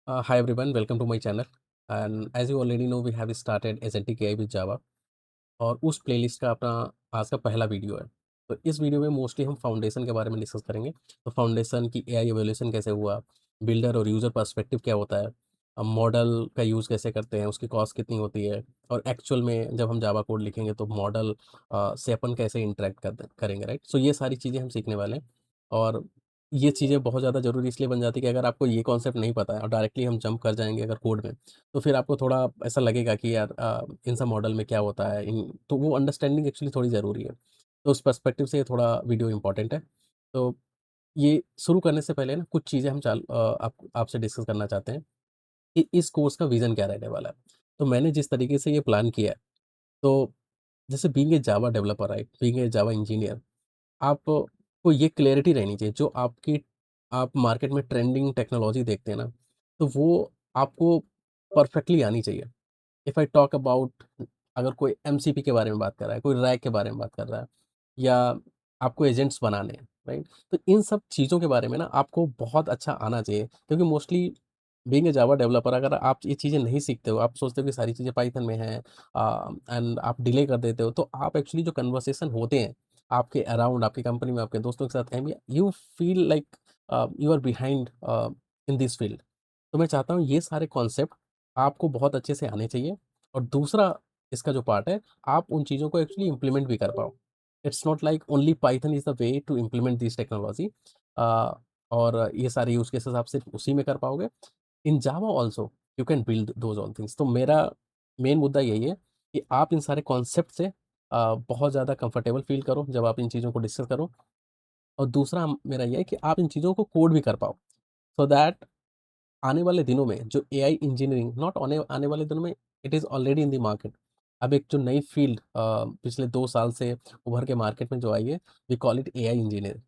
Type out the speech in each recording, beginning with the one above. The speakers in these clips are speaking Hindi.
Hi everyone, welcome to my channel. And as you already know, we have started agentic AI with Java और उस प्लेलिस्ट का अपना आज का पहला वीडियो है। तो इस वीडियो में मोस्टली हम फाउंडेशन के बारे में डिस्कस करेंगे। तो फाउंडेशन की एआई इवोल्यूशन कैसे हुआ, बिल्डर और यूज़र पर्सपेक्टिव क्या होता है, मॉडल का यूज़ कैसे करते हैं, उसकी कॉस्ट कितनी होती है और एक्चुअल में जब हम जावा कोड लिखेंगे तो मॉडल से अपन कैसे इंटरेक्ट करेंगे, राइट? सो ये सारी चीज़ें हम सीखने वाले हैं और ये चीज़ें बहुत ज़्यादा ज़रूरी इसलिए बन जाती है कि अगर आपको ये कॉन्सेप्ट नहीं पता है और डायरेक्टली हम जंप कर जाएँगे अगर कोड में, तो फिर आपको थोड़ा ऐसा लगेगा कि यार इन सब मॉडल में क्या होता है, इन तो वो अंडरस्टैंडिंग एक्चुअली थोड़ी ज़रूरी है। तो उस पर्सपेक्टिव से ये थोड़ा वीडियो इम्पोर्टेंट है। तो ये शुरू करने से पहले ना कुछ चीज़ें हम आप आपसे डिस्कस करना चाहते हैं कि इस कोर्स का विज़न क्या रहने वाला है। तो मैंने जिस तरीके से ये प्लान किया है, तो जैसे being a Java developer, right, being a Java engineer, आपको ये क्लैरिटी रहनी चाहिए जो आप मार्केट में ट्रेंडिंग टेक्नोलॉजी देखते हैं ना, तो वो आपको परफेक्टली आनी चाहिए। इफ आई टॉक अबाउट, अगर कोई एमसीपी के बारे में बात कर रहा है, कोई रैग के बारे में बात कर रहा है या आपको एजेंट्स बनाने हैं, राइट? तो इन सब चीज़ों के बारे में ना आपको बहुत अच्छा आना चाहिए क्योंकि mostly being a Java developer अगर आप ये चीज़ें नहीं सीखते हो, आप सोचते हो कि सारी चीज़ें पाइथन में हैं एंड आप डिले कर देते हो, तो आप एक्चुअली जो कन्वर्सेशन होते हैं आपके अराउंड, आपकी कंपनी में, आपके दोस्तों के साथ कहीं भी, you feel like you are behind in this field. तो मैं चाहता हूँ ये सारे कॉन्सेप्ट आपको बहुत अच्छे से आने चाहिए और दूसरा इसका जो पार्ट है, आप उन चीज़ों को एक्चुअली इम्प्लीमेंट भी कर पाओ। It's not like only Python is the way to implement this technology uh, और ये सारे यूज़ केसेस आप सिर्फ उसी में कर पाओगे। In Java also you can build those all things. तो मेरा मेन मुद्दा यही है कि आप इन सारे कॉन्सेप्ट से बहुत ज़्यादा कंफर्टेबल फ़ील करो जब आप इन चीज़ों को डिस्कस करो और दूसरा मेरा ये है कि आप इन चीज़ों को कोड भी कर पाओ। सो दैट आने वाले दिनों में जो एआई इंजीनियरिंग नॉट आने आने वाले दिनों में, it is already in the market. अब एक जो नई फ़ील्ड पिछले 2 साल से उभर के मार्केट में जो आई है, we call it AI engineer,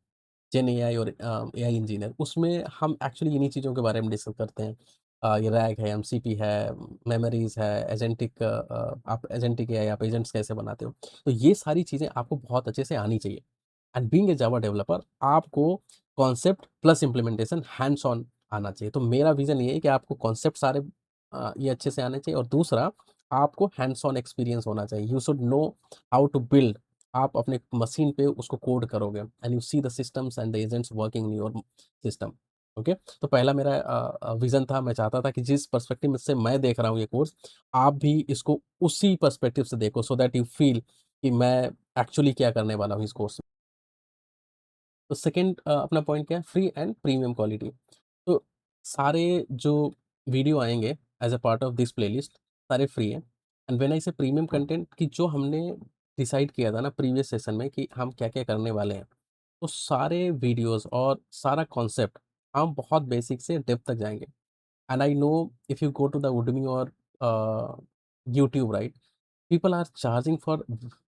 gen AI और एआई इंजीनियर। उसमें हम एक्चुअली इन्हीं चीज़ों के बारे में डिस्कस करते हैं। ये रैग है, एमसीपी है, मेमोरीज़ है, आप एजेंटिक एआई, आप एजेंट्स कैसे बनाते हो? तो ये सारी चीज़ें आपको बहुत अच्छे से आनी चाहिए। And being a Java developer आपको concept plus implementation hands on आना चाहिए। तो मेरा विज़न ये है कि आपको कॉन्सेप्ट सारे ये अच्छे से आने चाहिए और दूसरा आपको हैंड्स ऑन एक्सपीरियंस होना चाहिए। You should know how to build. आप अपने मशीन पे उसको कोड करोगे and you see the systems and the agents working in your system. Okay? तो पहला मेरा विज़न था, मैं चाहता था कि जिस पर्सपेक्टिव से मैं देख रहा हूँ ये कोर्स, आप भी इसको उसी पर्सपेक्टिव से देखो सो दैट यू फील कि मैं एक्चुअली क्या करने वाला हूँ इस कोर्स में। तो सेकंड अपना पॉइंट क्या है? Free and premium quality. तो सारे जो वीडियो आएँगे as a part of this playlist सारे फ्री हैं एंड व्हेन आई से प्रीमियम कंटेंट कि जो हमने डिसाइड किया था ना प्रीवियस सेशन में कि हम क्या-क्या करने वाले हैं, तो सारे वीडियोज़ और सारा कॉन्सेप्ट हम बहुत बेसिक से डेप्थ तक जाएँगे। And I know if you go to the Udemy और YouTube, right, people are charging for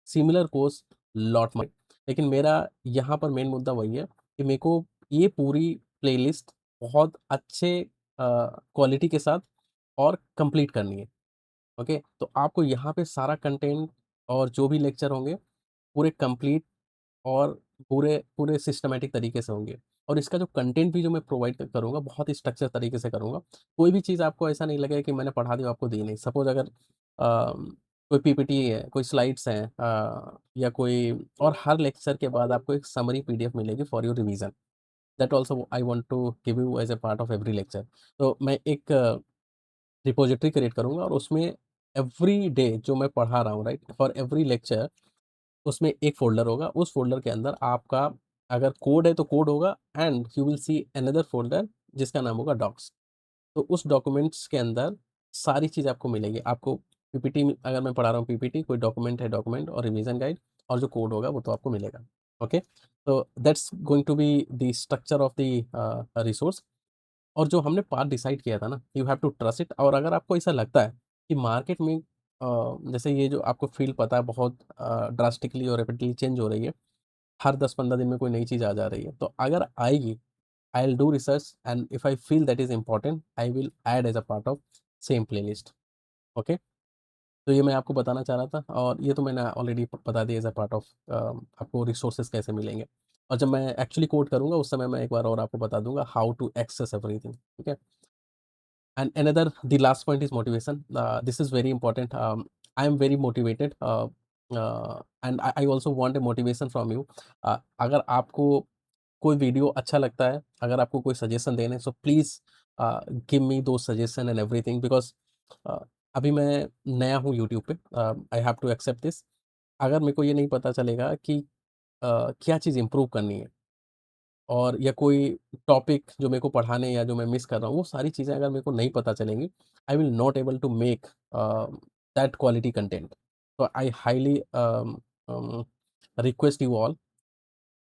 similar course lot money. लेकिन मेरा यहाँ पर मेन मुद्दा वही है कि मेरे को ये पूरी प्लेलिस्ट बहुत अच्छे क्वालिटी के साथ और कंप्लीट करनी है। ओके? तो आपको यहाँ पे सारा कंटेंट और जो भी लेक्चर होंगे पूरे कंप्लीट और पूरे पूरे सिस्टमैटिक तरीके से होंगे और इसका जो कंटेंट भी जो मैं प्रोवाइड करूँगा बहुत ही स्ट्रक्चर तरीके से करूँगा। कोई भी चीज़ आपको ऐसा नहीं लगेगा कि मैंने पढ़ा दी और आपको दी नहीं। सपोज़ अगर कोई पीपीटी है, कोई स्लाइड्स हैं या कोई और हर लेक्चर के बाद आपको एक समरी पीडीएफ मिलेगी for your revision. That also I want to give you as a part of every lecture. तो मैं एक रिपॉजिटरी क्रिएट करूँगा और उसमें एवरी डे जो मैं पढ़ा रहा हूँ, राइट, फॉर एवरी लेक्चर उसमें एक फ़ोल्डर होगा, उस फ़ोल्डर के अंदर आपका अगर कोड है तो कोड होगा and you will see another folder जिसका नाम होगा डॉक्स। तो उस डॉक्यूमेंट्स के अंदर सारी चीज़ आपको मिलेगी। आपको पीपीटी में अगर मैं पढ़ा रहा हूँ पीपीटी, कोई डॉक्यूमेंट है डॉक्यूमेंट और रिवीजन गाइड और जो कोड होगा वो तो आपको मिलेगा। ओके? तो that's going to be the structure of the resource. और जो हमने पाथ डिसाइड किया था ना, you have to trust it. और अगर आपको ऐसा लगता है कि मार्केट में जैसे ये जो आपको फ़ील्ड पता है बहुत ड्रास्टिकली और रैपिडली चेंज हो रही है, हर 10-15 दिन में कोई नई चीज़ आ जा रही है। तो अगर आएगी, I will do research and if I feel that is important, I will add as a part of same playlist. Okay? तो ये मैं आपको बताना चाह रहा था और ये तो मैंने ऑलरेडी बता दिया एज़ अ पार्ट ऑफ आपको रिसोर्सेज़ कैसे मिलेंगे। और जब मैं एक्चुअली कोड करूँगा उस समय मैं एक बार और आपको बता दूँगा हाउ टू एक्सेस एवरीथिंग। ठीक है? And another, the last point is motivation. This is very important. I am very motivated, and I also want a motivation from you. अगर आपको कोई वीडियो अच्छा लगता है, अगर आपको कोई सजेशन देने हैं, so please give me those suggestion and everything, because uh, अभी मैं नया हूँ यूट्यूब पे, I have to accept this. अगर मेरे को ये नहीं पता चलेगा कि क्या चीज़ इम्प्रूव करनी है, और या कोई टॉपिक जो मेरे को पढ़ाने या जो मैं मिस कर रहा हूँ, वो सारी चीज़ें अगर मेरे को नहीं पता चलेंगी, I will not able to make that quality content. तो I highly request you all,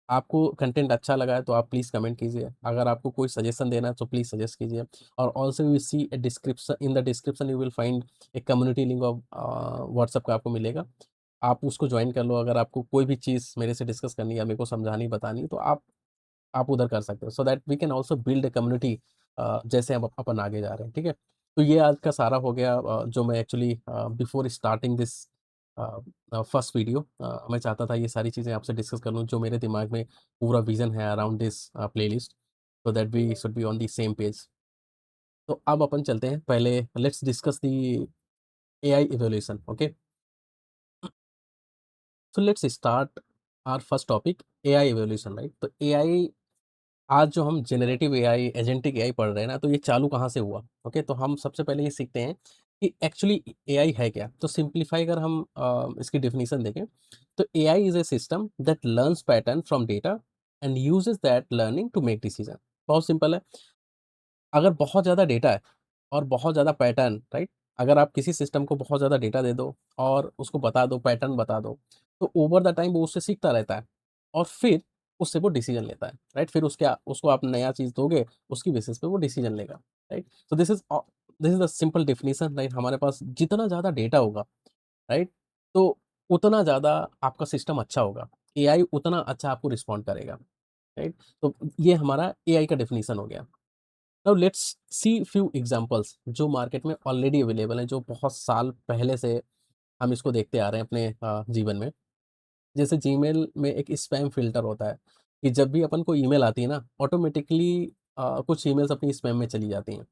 आपको कंटेंट अच्छा लगा है तो आप प्लीज़ कमेंट कीजिए। अगर आपको कोई सजेशन देना है तो प्लीज़ सजेस्ट कीजिए। और also you see a description, in the description you will find a community link of WhatsApp का आपको मिलेगा। आप उसको जॉइन कर लो। अगर आपको कोई भी चीज़ मेरे से डिस्कस करनी है या मेरे को समझानी, बतानी है, तो आप उधर कर सकते हो, so that we can also build a community, जैसे हम अपन आगे जा रहे हैं, ठीक है? तो ये आज का सारा हो गया, जो मैं actually before starting this first video, मैं चाहता था ये सारी चीज़ें आपसे डिस्कस कर लूँ, जो मेरे दिमाग में पूरा विज़न है around this playlist, so that we should be on the same page. तो अब अपन चलते हैं, पहले let's discuss the AI evolution, okay? So let's start our first topic, AI evolution, right? तो एआई, आज जो हम जेनरेटिव एआई, एजेंटिक एआई पढ़ रहे हैं ना, तो ये चालू कहाँ से हुआ? ओके, तो हम सबसे पहले ये सीखते हैं कि एक्चुअली एआई है क्या? तो सिंप्लीफाई अगर हम इसकी डेफिनिशन देखें, तो AI is a system that learns pattern from data and uses that learning to make decision. बहुत सिंपल है। अगर बहुत ज़्यादा डेटा है और बहुत ज़्यादा पैटर्न, राइट? अगर आप किसी सिस्टम को बहुत ज़्यादा डेटा दे दो और उसको बता दो, पैटर्न बता दो, तो ओवर द टाइम वो उससे सीखता रहता है और फिर उससे वो डिसीजन लेता है, राइट? फिर उसको आप नया चीज़ दोगे, उसकी बेसिस पे वो डिसीजन लेगा, राइट? तो this is the simple definition, right? हमारे पास जितना ज़्यादा डेटा होगा, राइट? तो उतना ज़्यादा आपका सिस्टम अच्छा होगा, एआई उतना अच्छा आपको रिस्पॉन्ड करेगा, राइट? तो ये हमारा एआई का डेफिनिशन हो गया। Now let's see few examples जो मार्केट में ऑलरेडी अवेलेबल हैं, जो बहुत साल पहले से हम इसको देखते आ रहे हैं अपने जीवन में। जैसे जीमेल में एक स्पैम फ़िल्टर होता है कि जब भी अपन को ईमेल आती है ना, ऑटोमेटिकली कुछ ईमेल्स अपनी स्पैम में चली जाती हैं।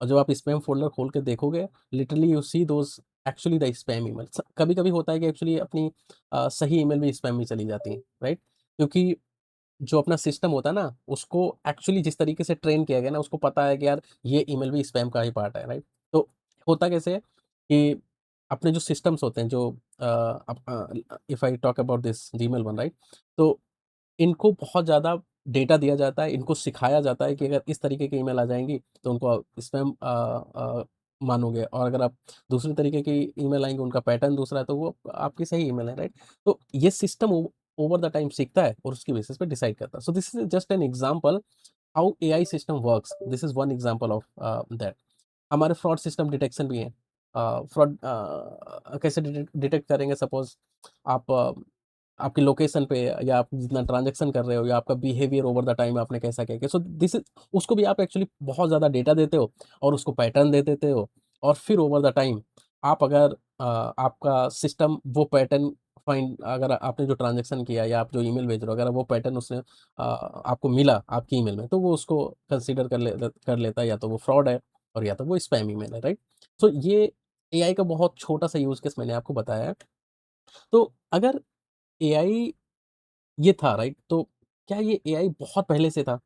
और जब आप स्पैम फ़ोल्डर खोल के देखोगे, literally you see those actually the spam emails. कभी-कभी होता है कि एक्चुअली अपनी सही ईमेल भी स्पैम में चली जाती हैं, राइट? क्योंकि जो अपना सिस्टम होता है ना, उसको एक्चुअली जिस तरीके से ट्रेन किया गया ना, उसको पता है कि यार ये ईमेल भी स्पैम का ही पार्ट है, राइट? तो होता कैसे है कि अपने जो सिस्टम्स होते हैं, जो if I talk about this Gmail one, right? तो इनको बहुत ज़्यादा डेटा दिया जाता है, इनको सिखाया जाता है कि अगर इस तरीके की ईमेल आ जाएँगी, तो उनको आप स्पैम मानोगे, और अगर आप दूसरे तरीके की ईमेल आएँगी, उनका पैटर्न दूसरा है, तो वो आपकी सही ईमेल है, राइट? तो ये सिस्टम ओवर द टाइम सीखता है और उसकी बेसिस पे डिसाइड करता है। So this is just an example how AI system works. This is one example of that. हमारे फ्रॉड सिस्टम डिटेक्शन भी हैं। फ्रॉड कैसे डिटेक्ट करेंगे? सपोज़ आप आपकी लोकेशन पे या आप जितना ट्रांज़ैक्शन कर रहे हो या आपका बिहेवियर ओवर द टाइम आपने कैसा क्या किया। सो दिस इज़, उसको भी आप एक्चुअली बहुत ज़्यादा डेटा देते हो और उसको पैटर्न दे देते हो, और फिर ओवर द टाइम आप अगर आपका सिस्टम वो पैटर्न फाइंड, अगर आपने जो ट्रांज़ैक्शन किया या आप जो ईमेल भेज रहे हो, अगर वो पैटर्न उसने आपको मिला आपकी ईमेल में, तो वो उसको कंसीडर कर लेता है, या तो वो फ्रॉड है और या तो वो स्पैम ईमेल है, राइट? सो ये एआई का बहुत छोटा-सा यूज़ केस मैंने आपको बताया है। तो अगर एआई ये था, राइट? तो क्या ये एआई बहुत पहले से था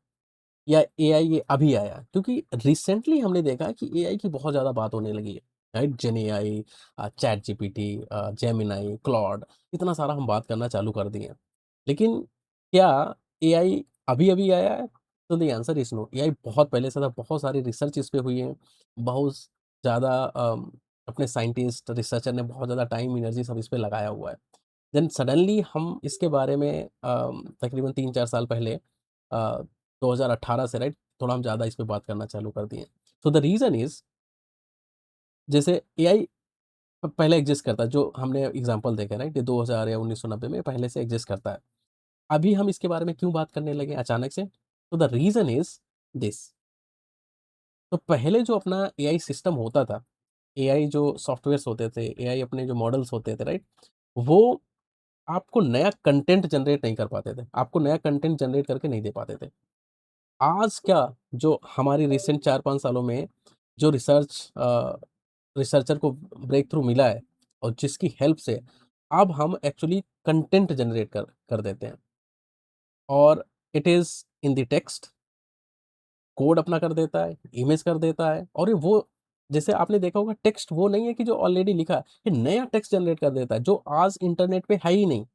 या एआई ये अभी आया है? क्योंकि रिसेंटली हमने देखा है कि एआई की बहुत ज़्यादा बात होने लगी है, right? Gen AI, chat GPT, Gemini, Claude, इतना सारा हम बात करना चालू कर दिए हैं। लेकिन क्या एआई अभी-अभी आया है? तो the answer is no. AI बहुत पहले से था, बहुत सारी रिसर्च इस पे हुई है, बहुत ज़्यादा अपने साइंटिस्ट, रिसर्चर ने बहुत ज़्यादा टाइम, एनर्जी सब इस पे लगाया हुआ है। देन सडनली हम इसके बारे में तकरीबन 3-4 साल पहले, 2018 से, राइट, थोड़ा हम ज़्यादा इस पे बात करना चालू कर दिए। सो द रीज़न इज़, जैसे एआई पहले एक्जिस्ट करता है, जो हमने एग्ज़ाम्पल देखे, राइट, ये 2000 या 1990 में पहले से एक्जिस्ट करता है। अभी हम इसके बारे में क्यों बात करने लगे अचानक से? तो द रीज़न इज़ दिस। तो पहले जो अपना एआई सिस्टम होता था, एआई जो सॉफ्टवेयर्स होते थे, एआई अपने जो मॉडल्स होते थे, राइट? वो आपको नया कंटेंट जनरेट नहीं कर पाते थे। आपको नया कंटेंट जनरेट करके नहीं दे पाते थे। आज क्या, जो हमारी रिसेंट 4-5 सालों में जो रिसर्चर को ब्रेक थ्रू मिला है और जिसकी हेल्प से अब हम एक्चुअली कंटेंट जनरेट कर देते हैं और it is in the text, code अपना कर देता है, इमेज कर देता है और ये वो जैसे आपने देखा होगा टेक्स्ट वो नहीं है कि जो ऑलरेडी लिखा है, ये नया टेक्स्ट जनरेट कर देता है जो आज इंटरनेट पे है ही नहीं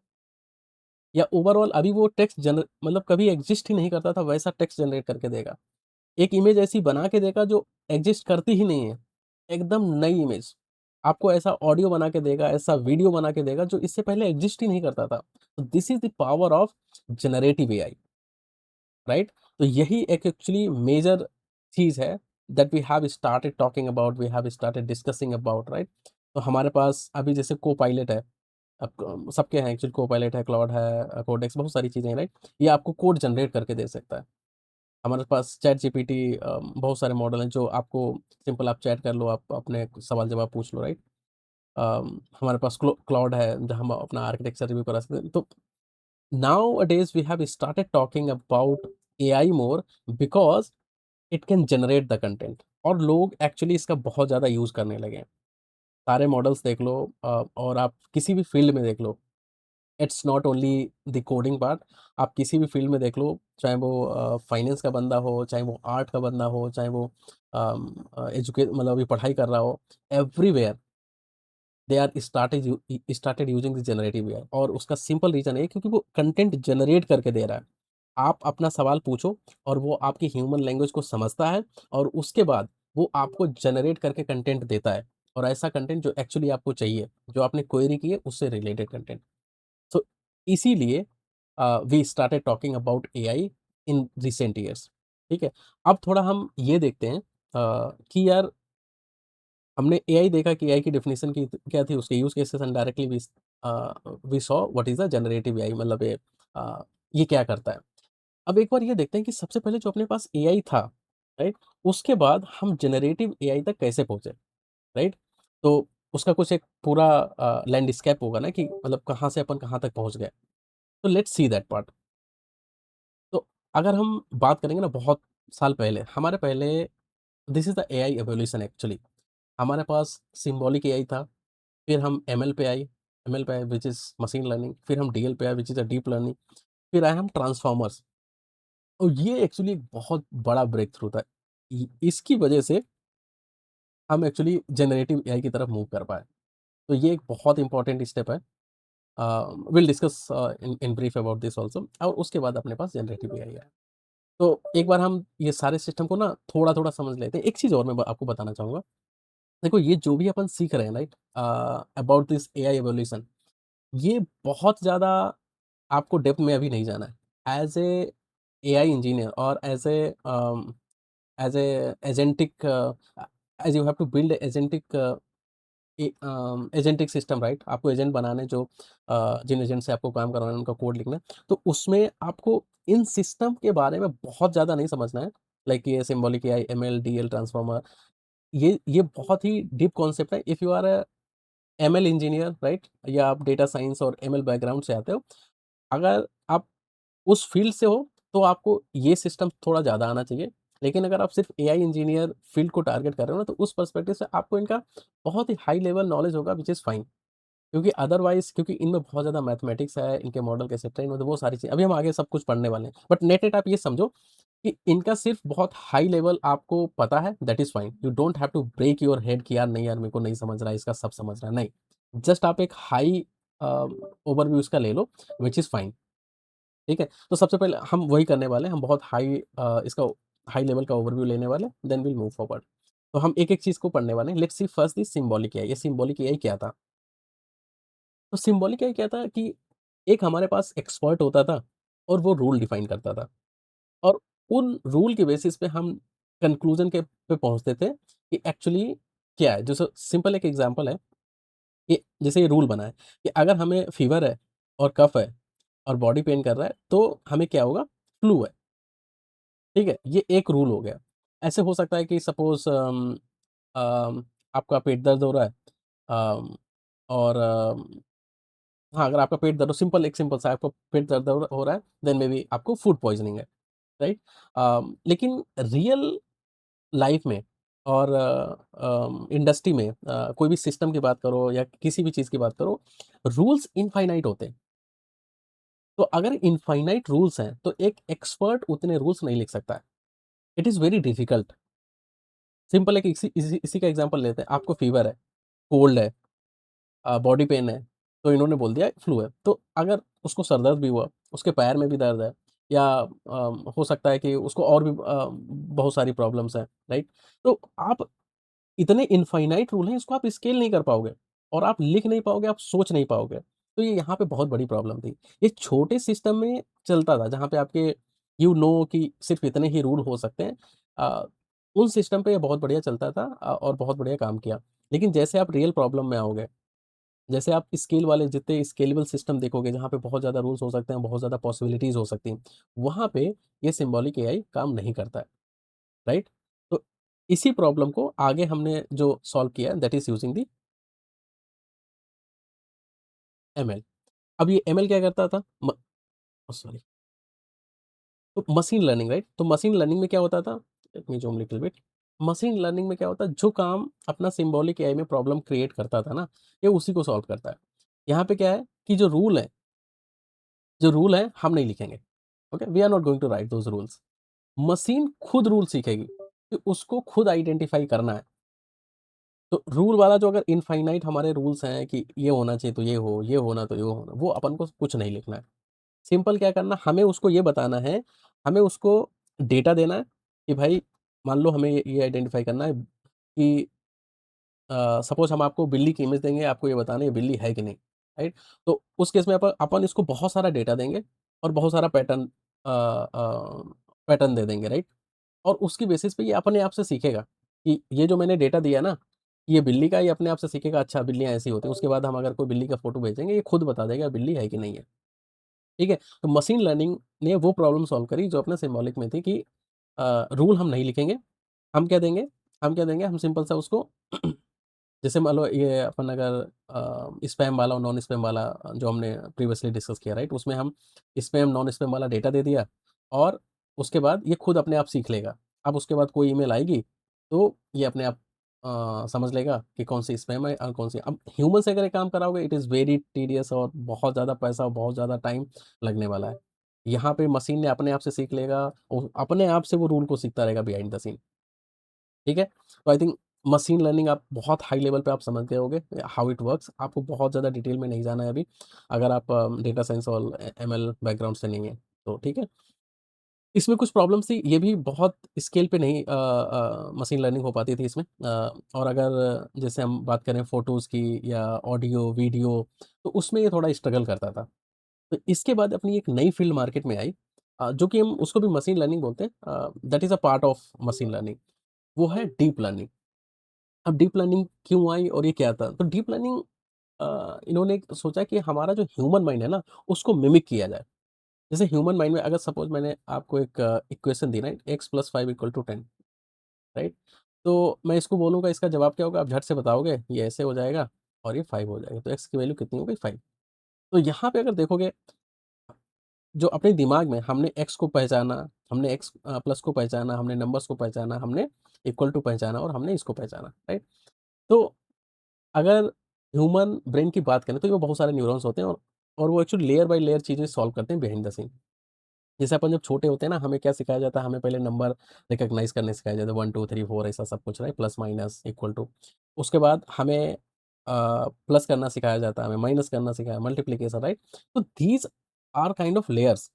या ओवरऑल अभी वो टेक्स्ट मतलब कभी एग्ज़िस्ट ही नहीं करता था वैसा टेक्स्ट जनरेट करके देगा। एक इमेज ऐसी बना के देगा जो एग्ज़िस्ट करती ही नहीं है, एकदम नई इमेज। आपको ऐसा ऑडियो बना के देगा, ऐसा वीडियो बना के देगा जो इससे पहले एग्ज़िस्ट ही नहीं करता था। तो this is the power of generative AI, right? तो यही एक एक्चुअली मेजर चीज़ है that we have started talking about, we have started discussing about, right? तो हमारे पास अभी जैसे को-पायलट है, अब सबके हैं एक्चुअली को-पायलट है, क्लॉड है, कोडेक्स बहुत सारी चीज़ें हैं, राइट? ये आपको कोड जनरेट करके दे सकता है। हमारे पास चैट जीपीटी बहुत सारे मॉडल हैं जो आपको सिंपल आप चैट कर लो, आप अपने सवाल-जवाब पूछ लो, राइट? हमारे पास क्लाउड है, जहाँ हम अपना आर्किटेक्चर रिव्यू करा सकते हैं। तो nowadays we have started talking about AI more because it can generate the content और लोग एक्चुअली इसका बहुत ज़्यादा यूज़ करने लगे हैं। सारे मॉडल्स देख लो और आप किसी भी फील्ड में देख लो, it's not only the coding part, आप किसी भी फील्ड में देख लो, चाहे वो फाइनेंस का बंदा हो, चाहे वो आर्ट का बंदा हो, चाहे वो मतलब अभी पढ़ाई कर रहा हो, everywhere they are started using the generative AI और उसका सिंपल रीज़न है क्योंकि वो कंटेंट जनरेट करके दे रहा है। आप अपना सवाल पूछो और वो आपकी ह्यूमन लैंग्वेज को समझता है और उसके बाद वो आपको जनरेट करके कंटेंट देता है और ऐसा कंटेंट जो एक्चुअली आपको चाहिए, जो आपने क्वेरी की है उससे रिलेटेड कंटेंट। सो इसीलिए we started talking about AI in recent years, ठीक है? अब थोड़ा हम ये देखते हैं कि यार हमने एआई देखा कि एआई की डेफिनिशन की क्या थी, उसके use cases and directly we saw what is the generative AI मतलब ये क्या करता है? अब एक बार ये देखते हैं कि सबसे पहले जो अपने पास एआई था, राइट? उसके बाद हम जनरेटिव एआई तक कैसे पहुँचे, राइट? तो उसका कुछ एक पूरा लैंडस्केप होगा ना कि मतलब कहाँ से अपन कहाँ तक पहुँच गए। तो लेट्स सी दैट पार्ट। तो अगर हम बात करेंगे ना बहुत साल पहले, हमारे पहले this is the AI evolution actually. हमारे पास सिम्बॉलिक एआई था, फिर हम एमएल पे आए व्हिच इज़ मशीन लर्निंग, फिर हम डीएल पे आए which is a deep learning, फिर आए हम ट्रांसफॉर्मर्स। और ये एक्चुअली एक बहुत बड़ा ब्रेक थ्रू था। इसकी वजह से हम एक्चुअली जनरेटिव एआई की तरफ मूव कर पाए। तो ये एक बहुत इंपॉर्टेंट स्टेप है। Will discuss in brief about this also और उसके बाद अपने पास जनरेटिव एआई है। तो एक बार हम ये सारे सिस्टम को ना थोड़ा-थोड़ा समझ लेते हैं। एक चीज़ और मैं ब आपको बताना चाहूँगा। देखो ये जो भी अपन सीख रहे हैं right about this AI evolution, ये बहुत ज़्यादा आपको डेप्थ में अभी नहीं जाना है। एज़ ए एआई इंजीनियर और as a agentic as you have to build agentic agentic system right? आपको एजेंट बनाने जो जिन एजेंट से आपको काम करवाना है, उनका कोड लिखना है। तो उसमें आपको इन सिस्टम के बारे में बहुत ज़्यादा नहीं समझना है। लाइक ये symbolic AI, ML, DL, transformer ये बहुत ही डीप कॉन्सेप्ट है। If you are a ML engineer right? या आप डेटा साइंस और एमएल बैकग्राउंड से आते हो, अगर आप उस फ़ील्ड से हो, तो आपको ये सिस्टम थोड़ा ज़्यादा आना चाहिए। लेकिन अगर आप सिर्फ़ एआई इंजीनियर फ़ील्ड को टारगेट कर रहे हो ना, तो उस पर्सपेक्टिव से आपको इनका बहुत ही हाई लेवल नॉलेज होगा व्हिच इज़ फाइन। क्योंकि अदरवाइज़ क्योंकि इनमें बहुत ज़्यादा मैथमेटिक्स है, इनके मॉडल कैसे ट्रेन होते हैं, वो सारी चीज़ें अभी हम आगे सब कुछ पढ़ने वाले हैं। बट नेट-नेट आप ये समझो कि इनका सिर्फ़ बहुत हाई लेवल आपको पता है, that is fine. You don't have to break your head कि यार नहीं यार मेरे को नहीं समझ रहा है, इसका सब समझ रहा है, नहीं। जस्ट आप एक हाई अ, ओवरव्यू इसका ले लो व्हिच इज़ फाइन। ठीक है? तो सबसे पहले हम वही करने वाले हैं, हम बहुत इसका हाई लेवल का ओवरव्यू लेने वाले हैं, देन विल मूव फॉरवर्ड। तो हम एक-एक चीज़ को पढ़ने वाले हैं। Let's see first the symbolic AI. ये सिम्बॉलिक एआई क्या था? तो सिम्बॉलिक एआई क्या था कि एक हमारे पास एक्सपर्ट होता था और वो रूल डिफाइन करता था और उन रूल के बेसिस पे हम कंक्लूजन के पे पहुँचते थे कि एक्चुअली क्या है? जैसे सिंपल एक एग्ज़ाम्पल है कि जैसे ये रूल बना है कि अगर हमें फीवर है और कफ है और बॉडी पेन कर रहा है, तो हमें क्या होगा? फ्लू है। ठीक है? ये एक रूल हो गया। ऐसे हो सकता है कि सपोज़ आपका पेट दर्द हो रहा है अम, और हाँ, अगर आपका पेट दर्द हो एक सिंपल सा आपको पेट दर्द हो रहा है, देन मे बी आपको फूड पॉइज़निंग है, राइट? लेकिन रियल लाइफ़ में और इंडस्ट्री में कोई भी सिस्टम की बात करो या किसी भी चीज़ की बात करो, रूल्स इनफ़ाइनाइट होते हैं। तो अगर इनफ़ाइनाइट रूल्स हैं, तो एक एक्सपर्ट उतने रूल्स नहीं लिख सकता है। It is very difficult. Simple एक इसी का एग्ज़ाम्पल लेते हैं। आपको फ़ीवर है, कोल्ड है, बॉडी पेन है, तो इन्होंने बोल दिया फ्लू है। तो अगर उसको सर दर्द भी हुआ, उसके पैर में भी दर्द है या हो सकता है कि उसको और भी बहुत सारी प्रॉब्लम्स हैं, राइट? तो आप इतने इनफ़ाइनाइट रूल हैं, इसको आप स्केल नहीं कर पाओगे और आप लिख नहीं पाओगे, आप सोच नहीं पाओगे। तो ये यहाँ पे बहुत बड़ी प्रॉब्लम थी। ये छोटे सिस्टम में चलता था, जहाँ पे आपके कि सिर्फ़ इतने ही रूल हो सकते हैं। अ, उन सिस्टम पे ये बहुत बढ़िया चलता था और बहुत बढ़िया काम किया। लेकिन जैसे आप रियल प्रॉब्लम में आओगे, जैसे आप स्केल वाले जितने स्केलेबल सिस्टम देखोगे, जहाँ पे बहुत ज़्यादा रूल्स हो सकते हैं, बहुत ज़्यादा पॉसिबिलिटीज़ हो सकती हैं, वहाँ पे ये सिम्बॉलिक एआई काम नहीं करता है, राइट? तो इसी प्रॉब्लम को आगे हमने जो सॉल्व किया that is using the ML. अब ये एमएल क्या करता था? सॉरी, तो मशीन लर्निंग, राइट? तो मशीन लर्निंग में क्या होता था? Let me zoom little bit. Machine learning में क्या होता है, जो काम अपना सिम्बॉलिक एआई में प्रॉब्लम क्रिएट करता था ना, ये उसी को सॉल्व करता है। यहाँ पे क्या है कि जो रूल है हम नहीं लिखेंगे। Okay? We are not going to write those rules. Machine खुद रूल सीखेगी कि उसको खुद आइडेंटिफ़ाई करना है। तो रूल वाला जो अगर इनफाइनाइट हमारे रूल्स हैं कि ये होना चाहिए तो ये हो, ये होना तो ये होना, वो अपन को कुछ नहीं लिखना है। सिंपल क्या करना, हमें उसको ये बताना है, हमें उसको डेटा देना है कि भाई मान लो हमें ये आइडेंटिफ़ाई करना है कि सपोज़ हम आपको बिल्ली की इमेज देंगे, आपको ये बताना है ये बिल्ली है कि नहीं, राइट? तो उस केस में अपन इसको बहुत सारा डेटा देंगे और बहुत सारा पैटर्न दे देंगे, राइट? और उसकी बेसिस पे ये अपने आप से सीखेगा कि ये जो मैंने डेटा दिया ना, ये बिल्ली का है, ये अपने आप से सीखेगा अच्छा बिल्लियाँ ऐसी होती हैं। उसके बाद हम अगर कोई बिल्ली का फ़ोटो भेजेंगे, ये खुद बता देगा बिल्ली है कि नहीं है, ठीक है? तो मशीन लर्निंग ने वो प्रॉब्लम सॉल्व करी जो अपने सिम्बॉलिक में थी कि रूल हम नहीं लिखेंगे, हम क्या देंगे हम सिंपल सा उसको जैसे मान लो ये अपन अगर स्पैम वाला और नॉन स्पैम वाला जो हमने प्रीवियसली डिस्कस किया, राइट? उसमें हम स्पैम, नॉन स्पैम वाला डेटा दे दिया और उसके बाद ये खुद अपने आप सीख लेगा। अब उसके बाद कोई ईमेल आएगी, तो ये अपने आप समझ लेगा कि कौन-सी स्पैम है और कौन-सी। अब ह्यूमन से अगर ये काम कराओगे इट इज़ वेरी टीडियस और बहुत ज़्यादा पैसा और बहुत ज़्यादा टाइम लगने वाला है। यहाँ पे मशीन ने अपने आप से सीख लेगा, और अपने आप से वो रूल को सीखता रहेगा बिहाइंड द सीन। ठीक है? तो आई थिंक मशीन लर्निंग आप बहुत हाई लेवल पे आप समझ गए होंगे हाउ इट वर्क्स। आपको बहुत ज़्यादा डिटेल में नहीं जाना है अभी, अगर आप डेटा साइंस और एमएल बैकग्राउंड से नहीं है, तो ठीक है? इसमें कुछ प्रॉब्लम्स थी, ये भी बहुत स्केल पे नहीं मशीन लर्निंग हो पाती थी इसमें। और अगर जैसे हम बात करें फ़ोटोज़ की या ऑडियो, वीडियो, तो उसमें ये थोड़ा स्ट्रगल करता था। तो इसके बाद अपनी एक नई फ़ील्ड मार्केट में आई, जो कि हम उसको भी मशीन लर्निंग बोलते हैं। That is a part of machine learning, वो है डीप लर्निंग। अब डीप लर्निंग क्यों आई और ये क्या था? तो डीप लर्निंग इन्होंने एक सोचा कि हमारा जो ह्यूमन माइंड है ना, उसको मिमिक किया जाए। जैसे ह्यूमन माइंड में अगर सपोज़ मैंने आपको एक इक्वेशन दी ना, x + 5 = 10, राइट? तो मैं इसको बोलूँगा इसका जवाब क्या होगा? आप झट से बताओगे, ये ऐसे हो जाएगा और ये 5 हो जाएगा। तो x की वैल्यू कितनी हो गई? 5। तो यहाँ पे अगर देखोगे, जो अपने दिमाग में हमने x को पहचाना, हमने x प्लस को पहचाना, हमने नंबर्स को पहचाना, हमने इक्वल टू पहचाना और हमने इसको पहचाना, राइट? तो अगर ह्यूमन ब्रेन की बात करें तो ये बहुत सारे न्यूरॉन्स होते हैं और वो एक्चुअली लेयर बाय लेयर चीज़ें सॉल्व करते हैं बिहाइंड द सीन। जैसे अपन जब छोटे होते हैं ना, हमें क्या सिखाया जाता है, हमें पहले नंबर रिकॉग्नाइज़ करने सिखाया जाता है 1 2 3 4 ऐसा सब कुछ, right? Plus minus equal to. उसके बाद हमें प्लस करना सिखाया जाता है, हमें माइनस करना सिखाया, मल्टीप्लिकेशन, राइट? तो these are kind of layers.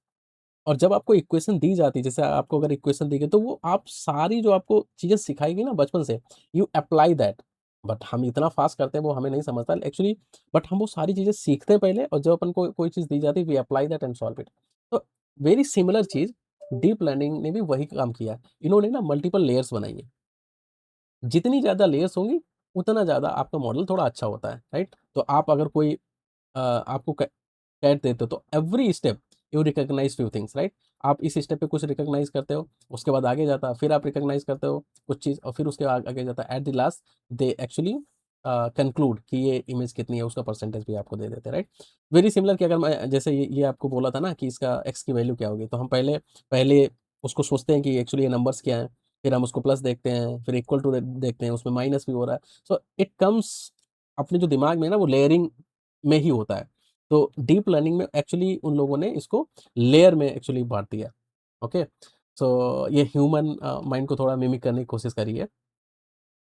और जब आपको इक्वेशन दी जाती है, जैसे आपको अगर इक्वेशन दी गई, तो वो आप सारी जो आपको चीज़ें सिखाई गई ना बचपन से, यू अप्लाई दैट। बट हम इतना फ़ास्ट करते हैं वो हमें नहीं समझता एक्चुअली। बट हम वो सारी चीज़ें सीखते हैं पहले, और जब अपन को कोई चीज़ दी जाती है we apply that and solve it. तो वेरी सिमिलर चीज़ डीप लर्निंग ने भी वही काम किया। इन्होंने ना मल्टीपल लेयर्स बनाई हैं। जितनी ज़्यादा लेयर्स होंगी, उतना ज़्यादा आपका मॉडल थोड़ा अच्छा होता है, राइट? तो आप अगर कोई आपको कैट देते हो तो every step you recognize few things, right? आप इस स्टेप पे कुछ रिकॉग्नाइज करते हो, उसके बाद आगे जाता है, फिर आप रिकॉग्नाइज करते हो कुछ चीज़ और फिर उसके आगे जाता है। At the last they actually conclude कि ये इमेज कितनी है, उसका परसेंटेज भी आपको दे देते हैं, राइट? वेरी सिमिलर कि अगर मैं जैसे ये आपको बोला था ना कि इसका एक्स की वैल्यू क्या होगी, तो हम पहले पहले उसको सोचते हैं कि एक्चुअली ये नंबर्स क्या हैं। फिर हम उसको प्लस देखते हैं, फिर इक्वल टू देखते हैं, उसमें माइनस भी हो रहा है। सो इट कम्स अपने जो दिमाग में ना वो लेयरिंग में ही होता है। तो डीप लर्निंग में एक्चुअली उन लोगों ने इसको लेयर में एक्चुअली बाँट दिया। ओके? सो ये ह्यूमन माइंड को थोड़ा मिमिक करने की कोशिश करी है।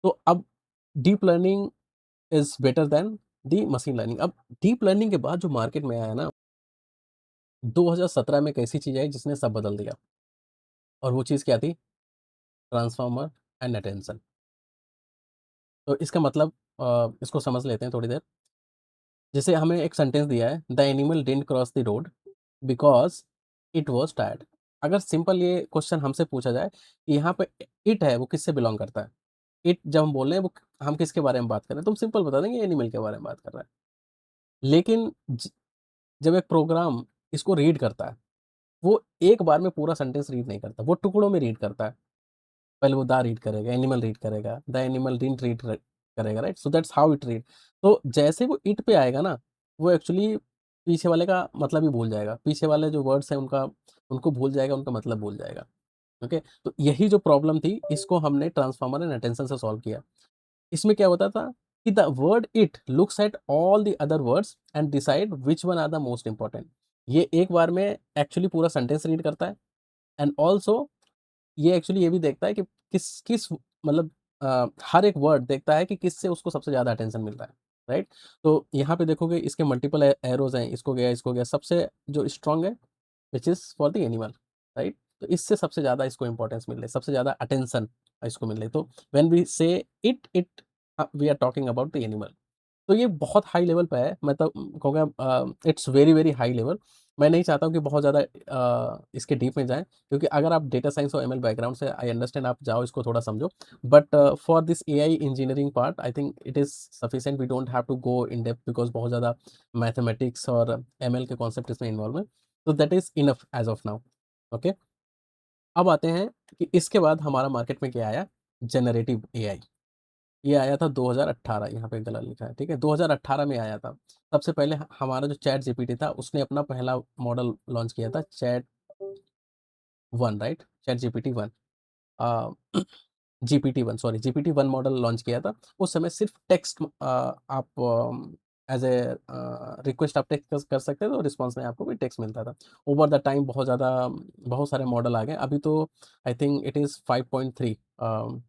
तो अब deep learning is better than the machine learning. अब डीप लर्निंग के बाद जो मार्केट में आया ना, 2017 में एक ऐसी चीज़ आई जिसने सब बदल दिया, और वो चीज़ क्या थी? Transformer and attention. तो इसका मतलब इसको समझ लेते हैं थोड़ी देर। जैसे हमें एक सेंटेंस दिया है, the animal didn't cross the road because it was tired. अगर सिंपल ये क्वेश्चन हमसे पूछा जाए कि यहाँ पे इट है, वो किससे बिलॉन्ग करता है? इट जब हम बोल रहे हैं, वो हम किसके बारे में बात कर रहे हैं? तो हम सिंपल बता देंगे एनिमल के बारे में बात कर रहा है। लेकिन जब एक प्रोग्राम इसको रीड करता है, वो एक बार में पूरा सेंटेंस रीड नहीं करता, वो टुकड़ों में रीड करता है। पहले वो द रीड करेगा, एनिमल रीड करेगा, द एनिमल डिडंट रीड करेगा, right? So that's how it read. तो जैसे वो इट पे आएगा ना, वो एक्चुअली पीछे वाले का मतलब ही भूल जाएगा। पीछे वाले जो वर्ड्स हैं उनका उनको भूल जाएगा, उनका मतलब भूल जाएगा। ओके? तो यही जो प्रॉब्लम थी, इसको हमने ट्रांसफॉर्मर एंड अटेंशन से सॉल्व किया। इसमें क्या होता था कि the word it looks at all the other words and decide which one are the most important. ये एक बार में एक्चुअली पूरा सेंटेंस रीड करता है, एंड आल्सो ये एक्चुअली ये भी देखता है कि किस किस मतलब हर एक वर्ड देखता है कि किससे उसको सबसे ज़्यादा अटेंशन मिल रहा है, राइट? तो यहाँ पे देखोगे इसके मल्टीपल एरोज़ हैं, इसको गया, सबसे जो स्ट्रॉन्ग है which is for the animal, right? तो इससे सबसे ज़्यादा इसको इम्पोर्टेंस मिल रही है, सबसे ज़्यादा अटेंशन इसको मिल रही है। तो when we say it we are talking about the animal. तो ये बहुत हाई लेवल पे है, मैं तो कहूँगा it's very, very high level. मैं नहीं चाहता हूँ कि बहुत ज़्यादा इसके डीप में जाएँ, क्योंकि अगर आप डेटा साइंस और एमएल बैकग्राउंड से आई अंडरस्टैंड, आप जाओ इसको थोड़ा समझो। But for this AI engineering part I think it is sufficient, we don't have to go in depth because बहुत ज़्यादा मैथमेटिक्स और एमएल के कॉन्सेप्ट इसमें इन्वॉल्व हैं। तो that is enough as of now. Okay? अब आते हैं कि इसके बाद हमारा मार्केट में क्या आया? Generative AI. ये आया था 2018, यहाँ पे गलत लिखा है, ठीक है? 2018 में आया था। सबसे पहले ह हमारा जो चैट जीपीटी था, उसने अपना पहला मॉडल लॉन्च किया था, chat 1, right? Chat GPT 1 uh, GPT 1, sorry, GPT 1 model launch किया था। उस समय सिर्फ़ टेक्स्ट आप एज़ रिक्वेस्ट आप टेक्स्ट कर सकते थे, और रिस्पॉन्स में आपको भी टेक्स्ट मिलता था। ओवर द टाइम बहुत ज़्यादा बहुत सारे मॉडल आ गए। अभी तो I think it is 5.3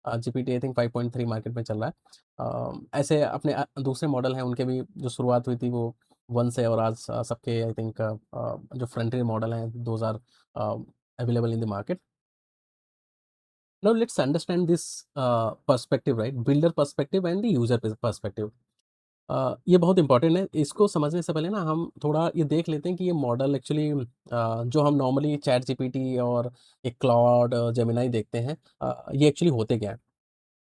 GPT I think 5.3 market में चल रहा है। ऐसे अपने दूसरे मॉडल हैं, उनके भी जो शुरुआत हुई थी वो 1 से, और आज सबके आई थिंक जो फ्रंटियर मॉडल हैं those are available in the market. Now let's understand this perspective, right? Builder perspective and the user perspective. ये बहुत इंपॉर्टेंट है। इसको समझने से पहले ना हम थोड़ा ये देख लेते हैं कि ये मॉडल एक्चुअली जो हम नॉर्मली चैट जीपीटी और एक क्लॉड, जेमिनी देखते हैं, ये एक्चुअली होते क्या हैं?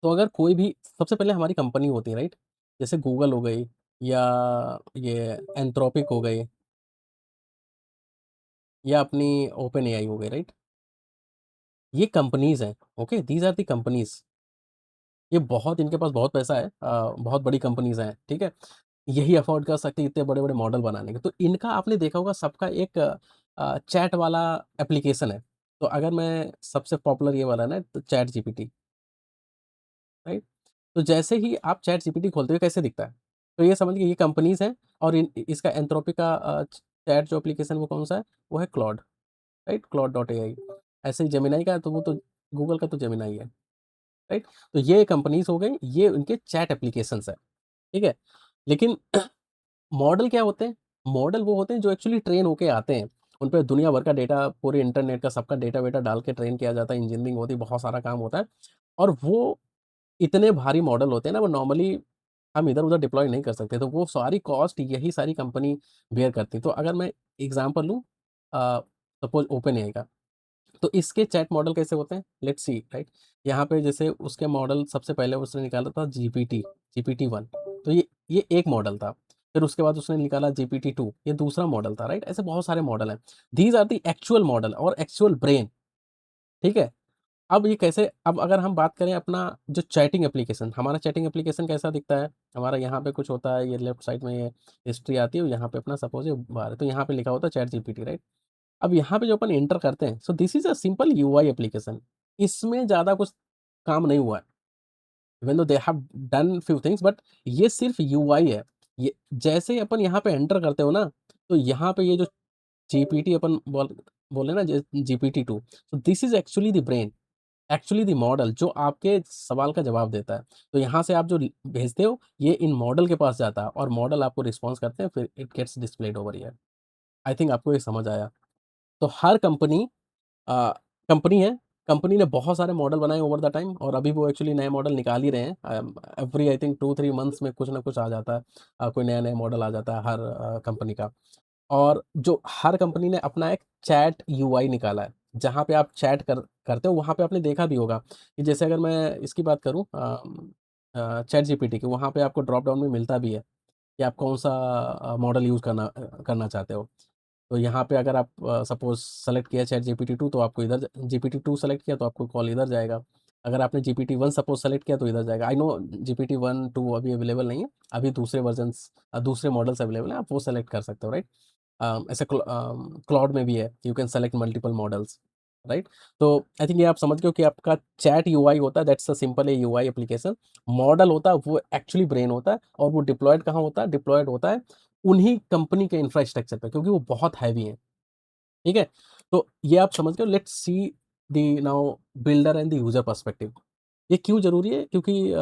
तो अगर कोई भी सबसे पहले हमारी कंपनी होती है, राइट? जैसे गूगल हो गई, या ये एंथ्रोपिक हो गई, या अपनी ओपन एआई हो गई, राइट? ये कंपनीज़ हैं, okay? These are the companies. ये बहुत, इनके पास बहुत पैसा है, बहुत बड़ी कंपनीज़ हैं, ठीक है? यही अफ़ोर्ड कर सकती है इतने बड़े-बड़े मॉडल बनाने के। तो इनका आपने देखा होगा सबका एक चैट वाला एप्लीकेशन है। तो अगर मैं सबसे पॉपुलर ये वाला ना, तो चैट जीपीटी, राइट? तो जैसे ही आप चैट जीपीटी खोलते हो कैसे दिखता है? तो ये समझिए ये कंपनीज़ हैं, और इसका एंथ्रोपिक का चैट जो एप्लीकेशन वो कौन-सा है? वो है Claude, right? Claude dot AI. ऐसे ही जेमिनी का है, तो वो तो गूगल का तो जेमिनी है, राइट? तो ये कंपनीज़ हो गई, ये उनके चैट एप्लीकेशंस हैं, ठीक है? लेकिन मॉडल क्या होते हैं? मॉडल वो होते हैं जो एक्चुअली ट्रेन होके आते हैं। उन पे दुनिया भर का डेटा, पूरे इंटरनेट का सबका डेटा-वेटा डाल के ट्रेन किया जाता है, इंजीनियरिंग होती है, बहुत सारा काम होता है, और वो इतने भारी मॉडल होते हैं ना, वो नॉर्मली हम इधर-उधर डिप्लॉय नहीं कर सकते, तो वो सारी कॉस्ट यही सारी कंपनी बेयर करती है। तो अगर मैं एग्ज़ाम्पल लूँ, सपोज़ ओपन एआई का, तो इसके चैट मॉडल कैसे होते हैं? Let's see, right? यहाँ पे जैसे उसके मॉडल सबसे पहले उसने निकाला था जीपीटी, जीपीटी 1, तो ये एक मॉडल था। फिर उसके बाद उसने निकाला जीपीटी 2, ये दूसरा मॉडल था, राइट? ऐसे बहुत सारे मॉडल हैं। These are the actual model और एक्चुअल ब्रेन, ठीक है? अब ये कैसे, अब अगर हम बात करें अपना जो चैटिंग एप्लीकेशन, हमारा चैटिंग एप्लीकेशन कैसा दिखता है? हमारा यहाँ पे कुछ होता है, ये लेफ्ट साइड में ये हिस्ट्री आती है, और यहाँ पे अपना सपोज़ ये बार है, तो यहाँ पे लिखा होता है चैट जीपीटी, राइट? अब यहाँ पे जो अपन एंटर करते हैं, so this is a simple UI application. इसमें ज़्यादा कुछ काम नहीं हुआ है। Even though they have done few things but ये सिर्फ़ यूआई है। ये जैसे ही अपन यहाँ पे एंटर करते हो ना, तो यहाँ पे ये जो जीपीटी अपन बोले ना ज GPT 2 so this is actually the brain, actually the model जो आपके सवाल का जवाब देता है। तो यहाँ से आप जो ल भेजते हो, ये इन मॉडल के पास जाता है और मॉडल आपको रिस्पॉन्स करते हैं, फिर it gets displayed over here. I think आपको ये समझ आया। तो हर अ, कंपनी है, कंपनी ने बहुत सारे मॉडल बनाए ओवर द टाइम और अभी वो एक्चुअली नए मॉडल निकाल ही रहे हैं। एवरी आई थिंक 2-3 मंथ्स में कुछ ना कुछ आ जाता है। कोई नया-नया मॉडल आ जाता है हर कंपनी का। और जो हर कंपनी ने अपना एक चैट यूआई निकाला है, जहाँ पे आप चैट करते हो, वहाँ पे आपने देखा भी होगा कि जैसे अगर मैं इसकी बात करूँ चैट जीपीटी की, वहाँ पे आपको ड्रॉप डाउन में मिलता भी है कि आप कौन-सा मॉडल यूज़ करना चाहते हो। तो यहाँ पे अगर आप सपोज़ सेलेक्ट किया चैट जीपीटी 2 तो आपको इधर जीपीटी 2 सेलेक्ट किया तो आपको कॉल इधर जाएगा। अगर आपने जीपीटी 1 सपोज़ सेलेक्ट किया तो इधर जाएगा। आई नो जीपीटी 1, 2 अभी अवेलेबल नहीं है। अभी दूसरे दूसरे मॉडल्स अवेलेबल हैं, आप वो सेलेक्ट कर सकते हो, राइट? ऐसे क्लाउड में भी है, you can select multiple models, right? तो आई थिंक ये आप समझ गए हो कि आपका चैट यूआई होता है, that's a simple A UI application. Model होता है, वो एक्चुअली ब्रेन होता है और वो डिप्लॉयड कहाँ होता है? डिप्लॉयड होता है उन्हीं कंपनी के इंफ्रास्ट्रक्चर पे क्योंकि वो बहुत हैवी हैं, ठीक है? तो ये आप समझ गए हो, let's see the now builder and the user perspective. ये क्यों ज़रूरी है? क्योंकि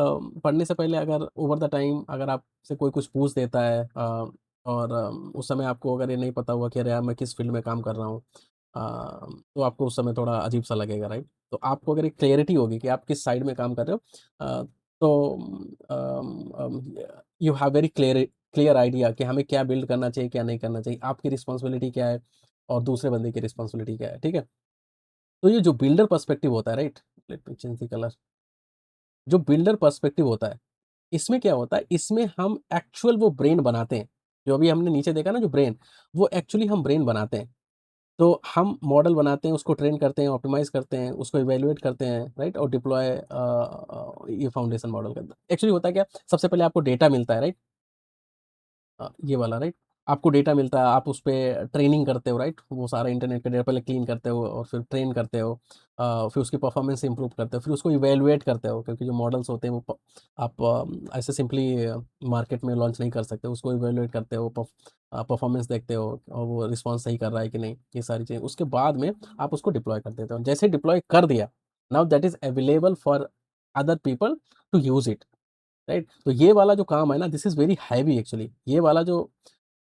पढ़ने से पहले अगर ओवर द टाइम अगर आपसे कोई कुछ पूछ देता है और उस समय आपको अगर ये नहीं पता हुआ कि अरे यार मैं किस फ़ील्ड में काम कर रहा हूँ तो आपको उस समय थोड़ा अजीब-सा लगेगा, राइट? तो आपको अगर एक क्लैरिटी होगी कि आप किस साइड में काम कर रहे हो तो you have very clear idea कि हमें क्या बिल्ड करना चाहिए, क्या नहीं करना चाहिए, आपकी रिस्पॉन्सिबिलिटी क्या है और दूसरे बंदे की रिस्पॉन्सिबिलिटी क्या है, ठीक है? तो ये जो बिल्डर पर्सपेक्टिव होता है, right? Let me change the colour. जो बिल्डर पर्सपेक्टिव होता है, इसमें क्या होता है, इसमें हम एक्चुअल वो ब्रेन बनाते हैं। जो अभी हमने नीचे देखा ना जो ब्रेन, वो एक्चुअली हम ब्रेन बनाते हैं। तो हम मॉडल बनाते हैं, उसको ट्रेन करते हैं, ऑप्टिमाइज़ करते हैं, उसको इवैल्यूएट करते हैं, राइट? और डिप्लॉय ये फाउंडेशन मॉडल के अंदर। एक्चुअली होता क्या है, सबसे पहले आपको डेटा मिलता है, राइट? ये वाला राइट? आपको डेटा मिलता है, आप उसपे ट्रेनिंग करते हो राइट? वो सारा इंटरनेट का डेटा पहले क्लीन करते हो और फिर ट्रेन करते हो। फिर उसकी परफॉर्मेंस इंप्रूव करते हो, फिर उसको इवैल्यूएट करते हो क्योंकि जो मॉडल्स होते हैं वो आप ऐसे सिंपली मार्केट में लॉन्च नहीं कर सकते, उसको इवैल्यूएट करते हो, परफॉर्मेंस देखते हो और वो रिस्पॉन्स सही कर रहा है कि नहीं, ये सारी चीज़ें। उसके बाद में आप उसको डिप्लॉय कर देते हो। जैसे डिप्लॉय कर दिया, now that is available for other people to use it. Right? तो ये वाला जो काम है ना this is very heavy actually. ये वाला जो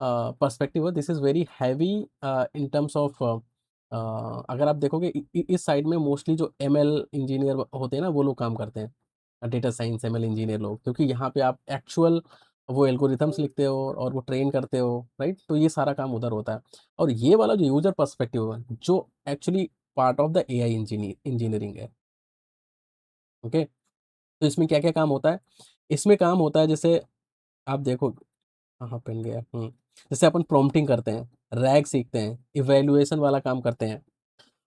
पर्सपेक्टिव है this is very heavy in terms of अगर आप देखोगे इस साइड में मोस्टली जो एमएल इंजीनियर होते हैं ना वो लोग काम करते हैं। डेटा साइंस एमएल इंजीनियर लोग क्योंकि यहाँ पे आप एक्चुअल वो एल्गोरिथम्स लिखते हो और वो ट्रेन करते हो, राइट? तो ये सारा काम उधर होता है। और ये वाला जो यूज़र पर्सपेक्टिव है जो actually part of the AI engineering है, ओके? तो इसमें क्या-क्या काम होता है? इसमें काम होता है जैसे आप देखो कहाँ पेन गया? जैसे अपन प्रॉम्प्टिंग करते हैं, रैग सीखते हैं, इवैल्यूएशन वाला काम करते हैं।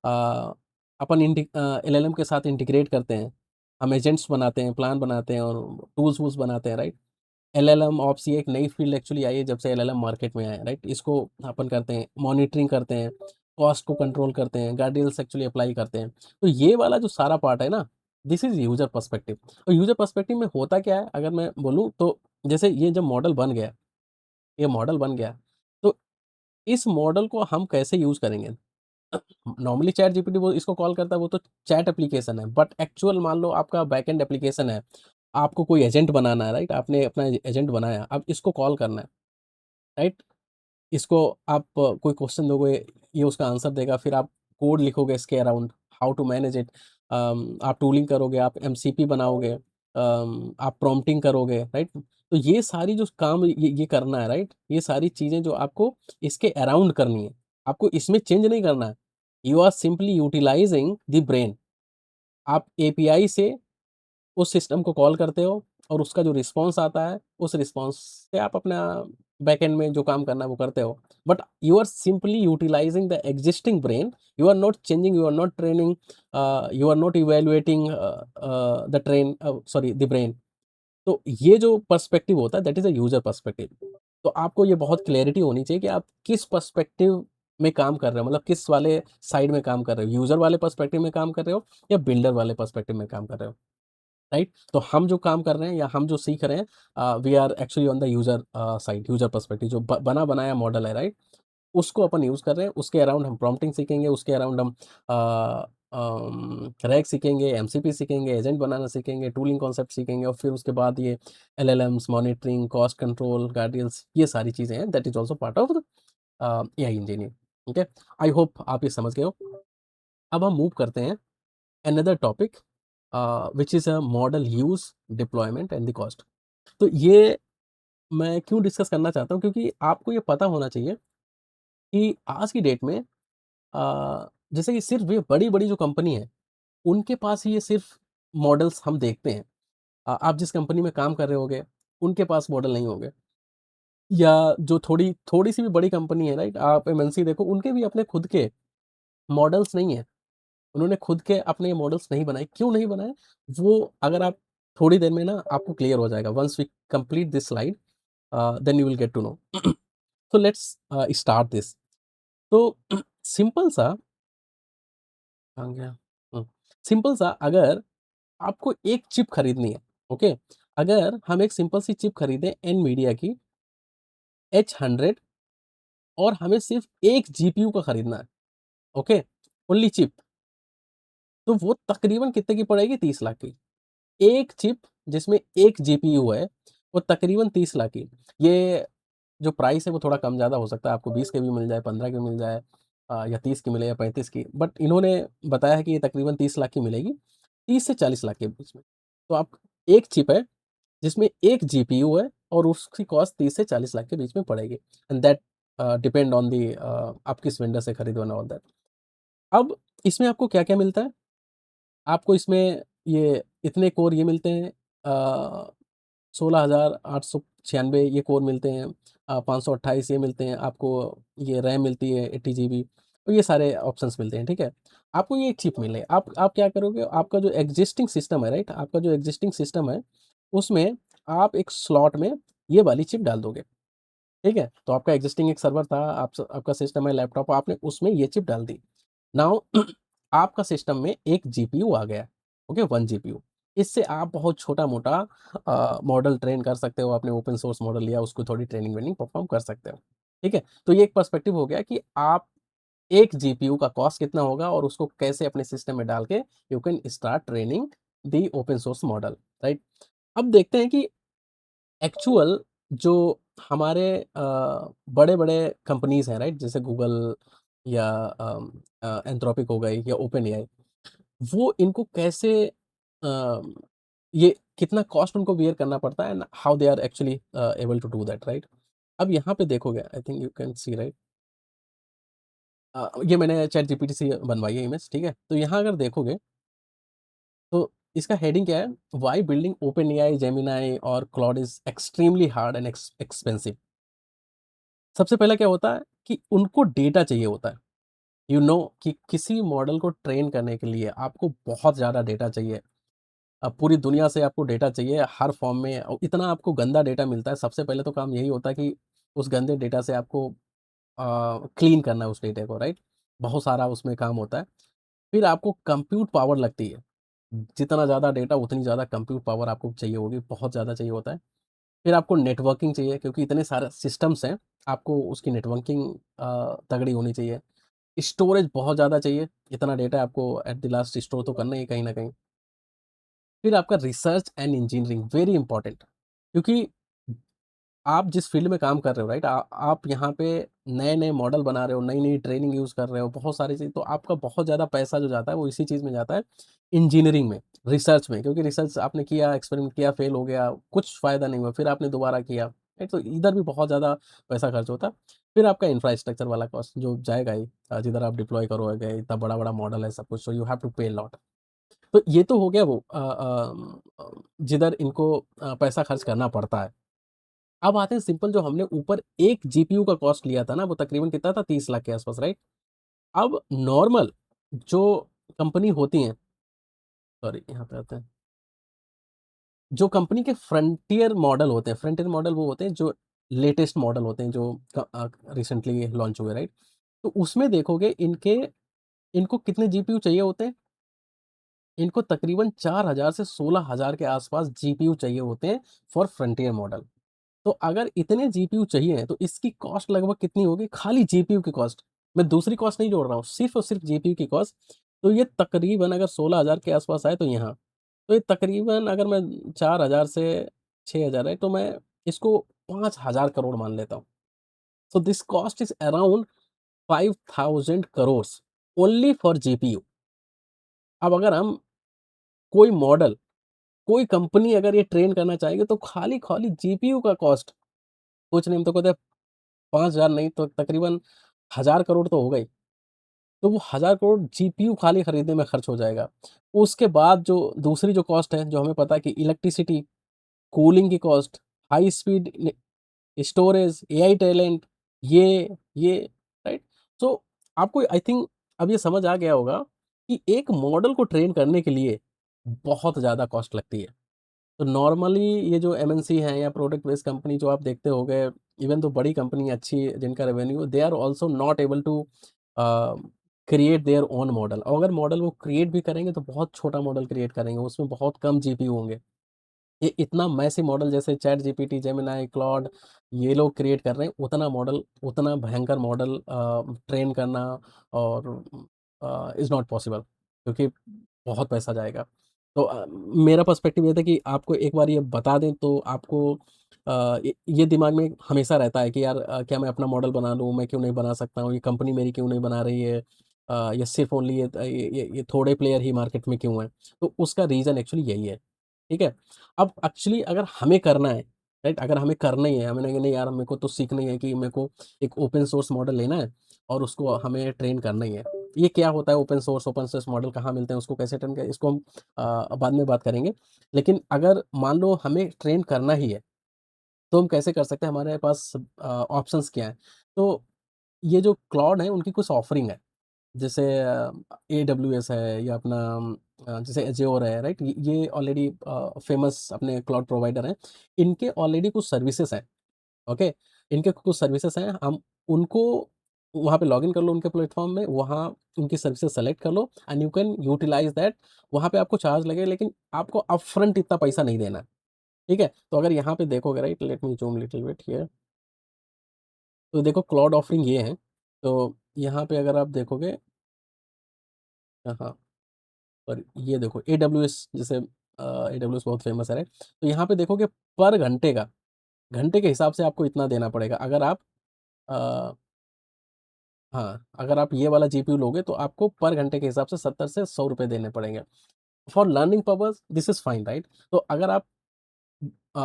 अ, अपन एलएलएम के साथ इंटीग्रेट करते हैं। हम एजेंट्स बनाते हैं, प्लान बनाते हैं और टूल्स-वूल्स बनाते हैं, राइट? एलएलएम ऑप्स ये एक नई फ़ील्ड एक्चुअली आई है जब से एलएलएम मार्केट में आया है, राइट? इसको अपन करते हैं, मॉनिटरिंग करते हैं, कॉस्ट को कंट्रोल करते हैं, गार्डरियल्स एक्चुअली अप्लाई करते हैं। तो ये वाला जो सारा पार्ट है ना, दिस इज़ यूज़र पर्सपेक्टिव। और यूज़र पर्सपेक्टिव में होता क्या है अगर मैं बोलूँ तो जैसे ये जब मॉडल बन गया ये मॉडल बन गया, तो इस मॉडल को हम कैसे यूज़ करेंगे? नॉर्मली चैट जीपीटी वो इसको कॉल करता है, वो तो चैट एप्लीकेशन है, बट एक्चुअल मान लो आपका बैकएंड एप्लीकेशन है, आपको कोई एजेंट बनाना है, राइट? आपने अपना एजेंट बनाया, अब इसको कॉल करना है, राइट? इसको आप कोई क्वेश्चन दोगे, ये उसका आंसर देगा, फिर आप कोड लिखोगे इसके around, how to manage it आप टूलिंग करोगे, आप एमसीपी बनाओगे आप प्रॉम्प्टिंग करोगे, राइट? तो ये सारी जो काम ये करना है, राइट? ये सारी चीज़ें जो आपको इसके अराउंड करनी है, आपको इसमें चेंज नहीं करना है। You are simply utilizing the brain. आप एपीआई से उस सिस्टम को कॉल करते हो और उसका जो रिस्पॉन्स आता है, उस रिस्पॉन्स से आप अपना बैकएंड में जो काम करना है वो करते हो। But you are simply utilizing the existing brain, you are not changing, you are not training you are not evaluating the brain. तो ये जो पर्सपेक्टिव होता है that is a user perspective. तो आपको ये बहुत क्लैरिटी होनी चाहिए कि आप किस पर्सपेक्टिव में काम कर रहे हो, मतलब किस वाले साइड में काम कर रहे हो, यूज़र वाले पर्सपेक्टिव में काम कर रहे हो या बिल्डर वाले पर्सपेक्टिव में काम कर रहे हो, राइट? तो हम जो काम कर रहे हैं या हम जो सीख रहे हैं, we are actually on the user side, user perspective जो ब बना बनाया मॉडल है, राइट? उसको अपन यूज़ कर रहे हैं, उसके अराउंड हम प्रॉम्प्टिंग सीखेंगे, उसके अराउंड हम रैग सीखेंगे, एमसीपी सीखेंगे, एजेंट बनाना सीखेंगे, टूलिंग कॉन्सेप्ट सीखेंगे और फिर उसके बाद ये LLMs, monitoring, cost control, guardians, ये सारी चीज़ें हैं, that is also part of the AI engineering, ठीक है? आई होप आप ये समझ गए हो। अब हम मूव करते हैं another topic, which is a model use, deployment and the cost. तो ये मैं क्यों डिस्कस करना चाहता हूँ, क्योंकि आपको ये पता होना चाहिए कि आज की डेट में जैसे कि सिर्फ़ ये बड़ी-बड़ी जो कंपनी है, उनके पास ही ये सिर्फ़ मॉडल्स हम देखते हैं। आप जिस कंपनी में काम कर रहे होंगे, उनके पास मॉडल नहीं होंगे, या जो थोड़ी-सी भी बड़ी कंपनी है, राइट? आप एमएनसी देखो, उनके भी अपने खुद के मॉडल्स नहीं हैं। उन्होंने खुद के अपने मॉडल्स नहीं बनाए, क्यों नहीं बनाए? वो अगर आप थोड़ी देर में ना आपको क्लियर हो जाएगा। Once we complete this slide, then you will get to know. So let's start this. तो सिंपल सा कहाँ गया? हुँ, सिंपल सा अगर आपको एक चिप खरीदनी है, ओके? अगर हम एक सिंपल सी चिप खरीदें एनवीडिया की H100 और हमें सिर्फ़ एक जीपीयू का खरीदना है, ओके? ओनली चिप, तो वो तकरीबन कितने की पड़ेगी? 30 लाख की। एक चिप जिसमें एक जीपीयू है, वो तकरीबन 30 लाख की। ये जो प्राइस है वो थोड़ा कम ज़्यादा हो सकता है, आपको 20 की भी मिल जाए, 15 की मिल जाए, या 30 की मिले या 35 की। बट इन्होंने बताया है कि ये तकरीबन 30 लाख की मिलेगी, 30 से 40 लाख के बीच में। तो आप एक चिप है जिसमें एक जीपीयू है और उसकी कॉस्ट 30 से 40 लाख के बीच में पड़ेगी, and that depend on the आप किस वेंडर से खरीदवाना ऑल दैट। अब इसमें आपको क्या-क्या मिलता है? आपको इसमें ये इतने कोर ये मिलते हैं, 16,896 ये कोर मिलते हैं, 528 ये मिलते हैं, आपको ये रैम मिलती है 80 जीबी, तो ये सारे ऑप्शंस मिलते हैं, ठीक है? आपको ये एक चिप मिले, आप क्या करोगे, आपका जो एक्जिस्टिंग सिस्टम है, राइट? आपका जो एक्जिस्टिंग सिस्टम है, उसमें आप एक स्लॉट में ये वाली चिप डाल दोगे, ठीक है? तो आपका एक्जिस्टिंग एक सर्वर था, आपका सिस्टम है, लैपटॉप, आपने उसमें ये चिप डाल दी। नाउ आपका सिस्टम में एक जीपीयू आ गया, ओके, 1 जीपीयू। इससे आप बहुत छोटा-मोटा मॉडल ट्रेन कर सकते हो, आपने ओपन सोर्स मॉडल लिया, उसको थोड़ी ट्रेनिंग-वेनिंग परफॉर्म कर सकते हो, ठीक है? तो ये एक पर्सपेक्टिव हो गया कि आप एक जीपीयू का कॉस्ट कितना होगा और उसको कैसे अपने सिस्टम में डाल के you can start training the open source model, right? अब देखते हैं कि एक्चुअल जो हमारे बड़े-बड़े कंपनीज़ हैं, राइट? जैसे गूगल या एंथ्रोपिक हो गई या ओपन एआई, वो इनको कैसे अ, ये कितना कॉस्ट उनको बियर करना पड़ता है and how they are actually able to do that, right? अब यहाँ पे देखोगे, I think you can see, right? ये मैंने चैट जीपीटी से बनवाई है इमेज, ठीक है? तो यहाँ अगर देखोगे तो इसका हेडिंग क्या है? Why building open AI, Gemini और Claude is extremely hard and expensive. सबसे पहला क्या होता है कि उनको डेटा चाहिए होता है। यू नो कि किसी मॉडल को ट्रेन करने के लिए आपको बहुत ज़्यादा डेटा चाहिए। पूरी दुनिया से आपको डेटा चाहिए हर फॉर्म में, और इतना आपको गंदा डेटा मिलता है, सबसे पहले तो काम यही होता है कि उस गंदे डेटा से आपको क्लीन करना है उस डेटा को, राइट? बहुत सारा उसमें काम होता है। फिर आपको कंप्यूट पावर लगती है। जितना ज़्यादा डेटा उतनी ज़्यादा कंप्यूट पावर आपको चाहिए होगी, बहुत ज़्यादा चाहिए होता है। फिर आपको नेटवर्किंग चाहिए क्योंकि इतने सारे सिस्टम्स हैं, आपको उसकी नेटवर्किंग तगड़ी होनी चाहिए। स्टोरेज बहुत ज़्यादा चाहिए, इतना डेटा आपको एट द लास्ट स्टोर तो करना ही है कहीं न कहीं। फिर आपका research and engineering very important, क्योंकि आप जिस फ़ील्ड में काम कर रहे हो, राइट? आप यहाँ पे नए-नए मॉडल बना रहे हो, नई-नई ट्रेनिंग यूज़ कर रहे हो, बहुत सारी चीज़, तो आपका बहुत ज़्यादा पैसा जो जाता है वो इसी चीज़ में जाता है, इंजीनियरिंग में, रिसर्च में, क्योंकि रिसर्च आपने किया, एक्सपेरिमेंट किया, फेल हो गया, कुछ फ़ायदा नहीं हुआ, फिर आपने दोबारा किया, राइट? तो इधर भी बहुत ज़्यादा पैसा खर्च होता है। फिर आपका इंफ्रास्ट्रक्चर वाला कॉस्ट जो जाएगा ही, जिधर आप डिप्लॉय करोगे, इतना बड़ा-बड़ा मॉडल है सब कुछ, सो यू हैव टू पे अ लॉट। तो ये तो हो गया वो जिधर इनको पैसा खर्च करना पड़ता है। अब आते हैं सिंपल, जो हमने ऊपर एक जीपीयू का कॉस्ट लिया था ना, वो तकरीबन कितना था? 30 लाख के आस-पास, राइट? अब नॉर्मल जो कंपनी होती हैं, सॉरी यहाँ पे आते हैं, जो कंपनी के फ्रंटियर मॉडल होते हैं, फ्रंटियर मॉडल वो होते हैं जो लेटेस्ट मॉडल होते हैं, जो रिसेंटली लॉन्च हुए, राइट? तो उसमें देखोगे इनको कितने जीपीयू चाहिए होते हैं? इनको तकरीबन 4000 से 16000 के आसपास जीपीयू चाहिए होते हैं फॉर फ्रंटियर मॉडल। तो अगर इतने जीपीयू चाहिए तो इसकी कॉस्ट लगभग कितनी होगी? खाली जीपीयू की कॉस्ट, मैं दूसरी कॉस्ट नहीं जोड़ रहा हूँ, सिर्फ़ और सिर्फ़ जीपीयू की कॉस्ट। तो ये तकरीबन अगर 16000 के आसपास आए तो यहाँ, तो ये तकरीबन अगर मैं 4000 से 6000 है तो मैं इसको 5000 करोड़ मान लेता हूँ। So this cost is around 5000 crores only for GPU. अब अगर हम कोई मॉडल, कोई कंपनी अगर ये ट्रेन करना चाहेगी तो खाली-खाली जीपीयू का कॉस्ट कुछ नहीं, हम तो कहते हैं 5000 नहीं तो तकरीबन 1000 करोड़ तो होगा ही। तो वो 1000 करोड़ जीपीयू खाली खरीदने में खर्च हो जाएगा। उसके बाद जो दूसरी जो कॉस्ट है, जो हमें पता है कि इलेक्ट्रिसिटी, कूलिंग की कॉस्ट, हाई स्पीड ने स्टोरेज, एआई टैलेंट, ये राइट? सो आपको आई थिंक अब ये समझ आ गया होगा कि एक मॉडल को ट्रेन करने के लिए बहुत ज़्यादा कॉस्ट लगती है। तो नॉर्मली ये जो एमएनसी हैं या प्रोडक्ट बेस्ड कंपनी जो आप देखते होंगे, इवन तो बड़ी कंपनी अच्छी जिनका revenue, they are also not able to create their own model. और अगर मॉडल वो क्रिएट भी करेंगे तो बहुत छोटा मॉडल क्रिएट करेंगे, उसमें बहुत कम जीपीयू होंगे। ये इतना मैसिव मॉडल जैसे चैट जीपीटी, जेमिनी, क्लॉड ये लोग क्रिएट कर रहे हैं, उतना मॉडल, उतना भयंकर मॉडल ट्रेन करना और इज़ नॉट पॉसिबल, क्योंकि बहुत पैसा जाएगा। तो मेरा पर्सपेक्टिव ये था कि आपको एक बार ये बता दें तो आपको ये दिमाग में हमेशा रहता है कि यार क्या मैं अपना मॉडल बना लूँ, मैं क्यों नहीं बना सकता हूँ, ये कंपनी मेरी क्यों नहीं बना रही है, ये सिर्फ़ ओनली ये थोड़े प्लेयर ही मार्केट में क्यों हैं? तो उसका रीज़न एक्चुअली यही है, ठीक है? अब एक्चुअली अगर हमें करना है, राइट? अगर हमें करना ही है, हमें नहीं नहीं यार मेरे को तो सीखना ही है कि मेरे को एक ओपन सोर्स मॉडल लेना है और उसको हमें ट्रेन करना ही है। ये क्या होता है ओपन सोर्स मॉडल कहाँ मिलते हैं, उसको कैसे ट्रेन करें, इसको हम बाद में बात करेंगे। लेकिन अगर मान लो हमें ट्रेन करना ही है, तो हम कैसे कर सकते हैं? हमारे पास ऑप्शंस क्या हैं? तो ये जो क्लाउड है उनकी कुछ ऑफरिंग है। जैसे एडब्ल्यूएस है या अपना जैसे अज़योर है, राइट? ये ऑलरेडी फेमस अपने क्लाउड प्रोवाइडर हैं। इनके ऑलरेडी कुछ सर्विसेज़ हैं, ओके? इनके कुछ सर्विसेज़ हैं, हम उनको वहाँ पे लॉगिन कर लो उनके प्लेटफ़ॉर्म में, वहाँ उनकी सर्विसेज़ सेलेक्ट कर लो and you can utilize that. वहाँ पे आपको चार्ज लगेगा लेकिन आपको अपफ्रंट इतना पैसा नहीं देना है, ठीक है? तो अगर यहाँ पे देखोगे, right, let me zoom little bit here. तो देखो क्लाउड ऑफरिंग ये है, तो यहाँ पे अगर आप देखोगे, हाँ। और ये देखो एडब्ल्यूएस, जैसे एडब्ल्यूएस बहुत फेमस है, राइट? तो यहाँ पे देखोगे पर घंटे के हिसाब से आपको इतना देना पड़ेगा। अगर आप अ, हाँ, अगर आप ये वाला जीपीयू लोगे तो आपको पर घंटे के हिसाब से 70 से ₹100 देने पड़ेंगे। For learning purpose this is fine, right? तो अगर आप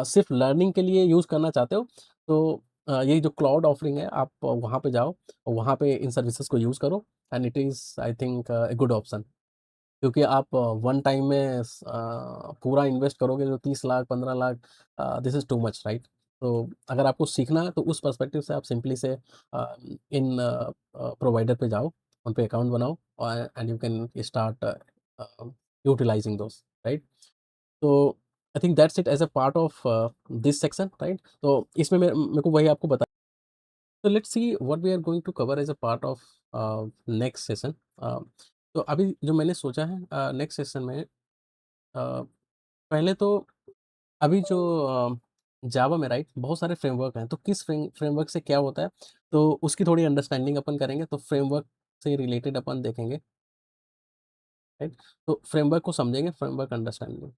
सिर्फ़ लर्निंग के लिए यूज़ करना चाहते हो तो ये जो क्लाउड ऑफरिंग है आप वहाँ पे जाओ और वहाँ पे इन सर्विसेज़ को यूज़ करो and it is I think a good option. क्योंकि आप वन टाइम में पूरा इन्वेस्ट करोगे जो 30 lakh 15 lakh, this is too much, right? तो अगर आपको सीखना है तो उस पर्सपेक्टिव से आप सिंपली से इन प्रोवाइडर पे जाओ, उन पे अकाउंट बनाओ और and you can start utilizing those, right? तो I think that's it as a part of this section, right? तो इसमें मैं मेरे को वही आपको बता, तो let's see what we are going to cover as a part of next session. Uh, तो अभी जो मैंने सोचा है नेक्स्ट सेशन में, पहले तो अभी जो जावा में, राइट, बहुत सारे फ्रेमवर्क हैं, तो किस फ्रेमवर्क से क्या होता है, तो उसकी थोड़ी अंडरस्टैंडिंग अपन करेंगे, तो फ्रेमवर्क से रिलेटेड अपन देखेंगे, राइट? तो फ्रेमवर्क को समझेंगे, फ्रेमवर्क अंडरस्टैंडिंग।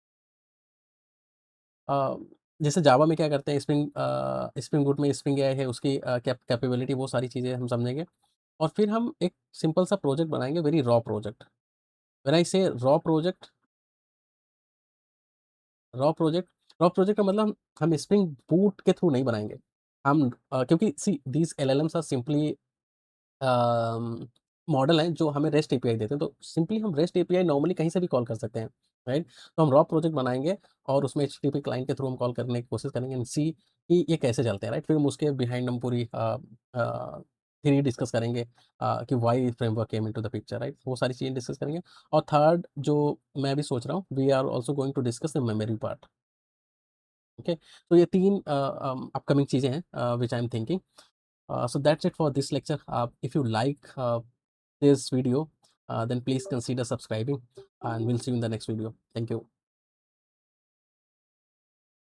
अ, जैसे जावा में क्या करते हैं, स्प्रिंग बूट में स्प्रिंग एआई है, उसकी कैपेबिलिटी, वो सारी चीज़ें हम समझेंगे और फिर हम एक सिंपल सा प्रोजेक्ट बनाएँगे, very raw project. When I से रॉ प्रोजेक्ट का मतलब हम स्प्रिंग बूट के थ्रू नहीं बनाएँगे। हम क्योंकि see these LLMs are simply model हैं जो हमें रेस्ट एपीआई देते हैं, तो सिंपली हम रेस्ट एपीआई नॉर्मली कहीं से भी कॉल कर सकते हैं, राइट? तो हम रॉ प्रोजेक्ट बनाएँगे और उसमें एचटीटीपी क्लाइंट के थ्रू हम कॉल करने की कोशिश करेंगे एंड सी कि ये कैसे चलते हैं, राइट? फिर हम उसके बिहाइंड हम पूरी थ्योरी डिस्कस करेंगे कि why framework came into the picture, right? वो सारी चीज़ें डिस्कस करेंगे और थर्ड जो मैं अभी सोच रहा हूँ, we are also going to discuss the memory part, okay? तो ये 3 अपकमिंग चीज़ें हैं which I am thinking. So that's it for this lecture. If you like this video, then please consider subscribing, and we'll see you in the next video. Thank you.